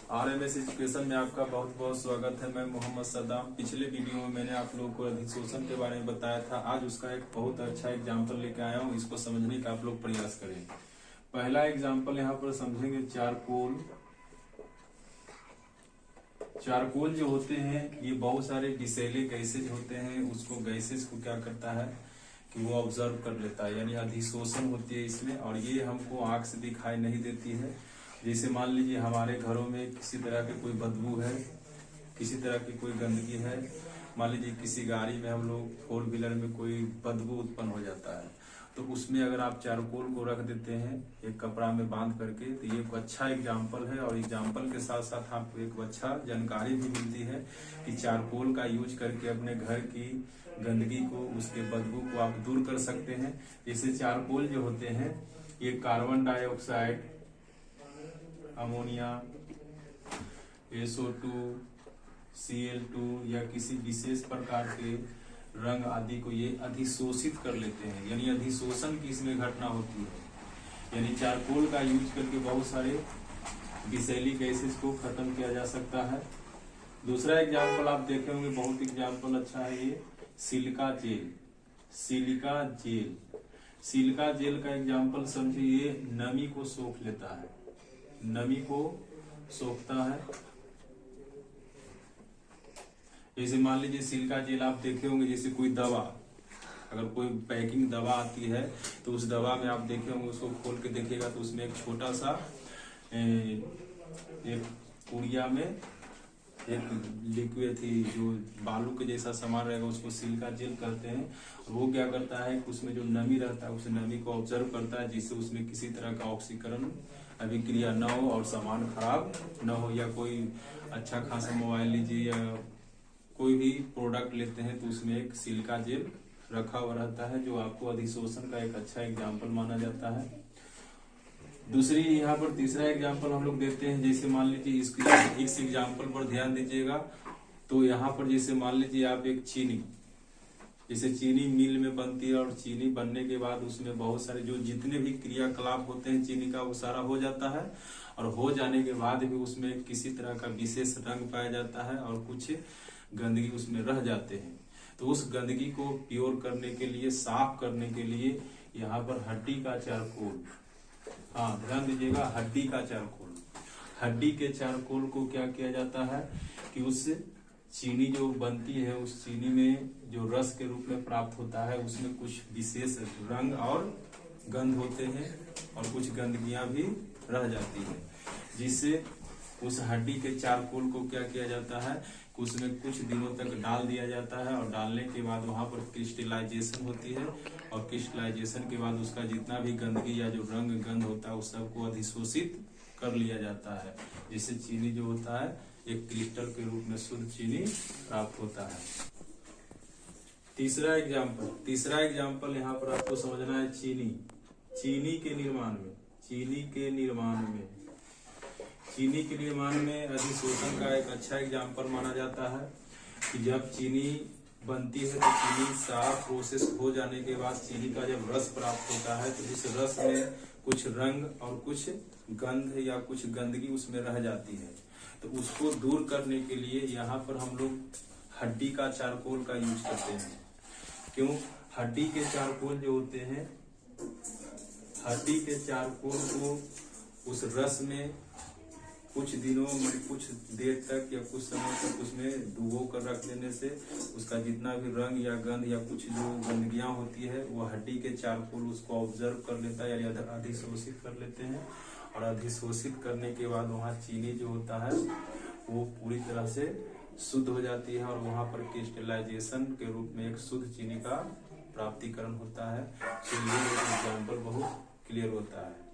RMS education में आपका बहुत बहुत स्वागत है। मैं मोहम्मद सद्दाम। पिछले वीडियो में मैंने आप लोगों को अधिशोषण के बारे में बताया था। आज उसका एक बहुत अच्छा एग्जाम्पल लेके आया हूँ। इसको समझने का आप लोग प्रयास करें। पहला एग्जाम्पल यहाँ पर समझेंगे चारकोल जो होते हैं ये बहुत सारे विषैले गैसेज होते हैं। उसको गैसेज को क्या करता है कि वो ऑब्जर्व कर लेता है, यानी अधिशोषण होती है इसमें, और ये हमको आंख से दिखाई नहीं देती है। जैसे मान लीजिए हमारे घरों में किसी तरह की कोई बदबू है, किसी तरह की कोई गंदगी है, मान लीजिए किसी गाड़ी में हम लोग 4 व्हीलर में कोई बदबू उत्पन्न हो जाता है, तो उसमें अगर आप चारकोल को रख देते हैं एक कपड़ा में बांध करके, तो ये एक अच्छा एग्जाम्पल है। और एग्जाम्पल के साथ साथ आपको एक अच्छा जानकारी भी मिलती है कि चारकोल का यूज करके अपने घर की गंदगी को, उसके बदबू को आप दूर कर सकते हैं। जैसे चारकोल जो होते हैं ये carbon dioxide, ammonia, SO2, Cl2 या किसी विशेष प्रकार के रंग आदि को ये अधिशोषित कर लेते हैं, यानी अधिशोषण की इसमें घटना होती है। यानी चारकोल का यूज करके बहुत सारे विषैली गैसेस को खत्म किया जा सकता है। दूसरा एग्जाम्पल आप देखे होंगे, बहुत एग्जाम्पल अच्छा है ये सिलिका जेल। सिलिका जेल का एग्जाम्पल समझिए, ये नमी को सोख लेता है, नमी को सोखता है। जैसे मान लीजिए सिलिका जेल आप देखे होंगे, जैसे कोई दवा, अगर कोई पैकिंग दवा आती है तो उस दवा में आप देखे होंगे, उसको खोल के देखिएगा तो उसमें एक छोटा सा एक पुड़िया में एक लिक्विड थी, जो बालू के जैसा सामान रहेगा, उसको सिलिका जेल कहते हैं। वो क्या करता है कि उसमें जो नमी रहता है उस नमी को ऑब्जर्व करता है, जिससे उसमें किसी तरह का ऑक्सीकरण अभिक्रिया न हो और सामान खराब न हो। या कोई अच्छा खासा मोबाइल लीजिए या कोई भी प्रोडक्ट लेते हैं तो उसमें एक सिलिका जेल रखा हुआ रहता है, जो आपको अधिशोषण का एक अच्छा एग्जाम्पल माना जाता है। दूसरी यहाँ पर तीसरा एग्जाम्पल हम लोग देते हैं। जैसे मान लीजिए इस एग्जाम्पल पर ध्यान दीजिएगा, तो यहाँ पर जैसे मान लीजिए आप एक चीनी, जैसे चीनी मिल में बनती है और चीनी बनने के बाद उसमें बहुत सारे जो जितने भी क्रियाकलाप होते हैं चीनी का, वो सारा हो जाता है। और हो जाने के बाद भी उसमें किसी तरह का विशेष रंग पाया जाता है और कुछ गंदगी उसमें रह जाते हैं। तो उस गंदगी को प्योर करने के लिए, साफ करने के लिए यहाँ पर हड्डी का चारकोल, हाँ ध्यान दीजिएगा, हड्डी का चारकोल, हड्डी के चारकोल को क्या किया जाता है कि उससे चीनी जो बनती है, उस चीनी में जो रस के रूप में प्राप्त होता है, उसमें कुछ विशेष रंग और गंध होते हैं और कुछ गंदगियां भी रह जाती है, जिससे उस हड्डी के चारकोल को क्या किया जाता है कि उसमें कुछ दिनों तक डाल दिया जाता है। और डालने के बाद वहां पर क्रिस्टलाइजेशन होती है, और क्रिस्टलाइजेशन के बाद उसका जितना भी गंदगी या जो रंग गंध होता है उस सबको अधिशोषित कर लिया जाता है, जिससे चीनी जो होता है एक क्रिस्टल के रूप में शुद्ध चीनी प्राप्त होता है। तीसरा एग्जाम्पल यहाँ पर आपको समझना है चीनी के निर्माण में अधिशोषण का एक अच्छा एग्जाम्पल माना जाता है कि जब चीनी बनती है तो चीनी साफ प्रोसेस हो जाने के बाद चीनी का जब रस प्राप्त होता है तो उस रस में कुछ रंग और कुछ गंध या कुछ गंदगी उसमें रह जाती है। तो उसको दूर करने के लिए यहाँ पर हम लोग हड्डी का चारकोल का यूज करते हैं। क्यों? हड्डी के चारकोल जो होते हैं, हड्डी के चारकोल को उस रस में कुछ दिनों में, कुछ देर तक या कुछ समय तक उसमें डुबो कर रख देने से उसका जितना भी रंग या गंध या कुछ जो गंदगियां होती है वो हड्डी के चारकोल उसको ऑब्जर्व कर लेता है, यानी अधिशोषित कर लेते हैं। और अधिशोषित करने के बाद वहाँ चीनी जो होता है वो पूरी तरह से शुद्ध हो जाती है और वहाँ पर क्रिस्टलाइजेशन के रूप में एक शुद्ध चीनी का प्राप्तिकरण होता है। तो ये एग्जाम्पल बहुत क्लियर होता है।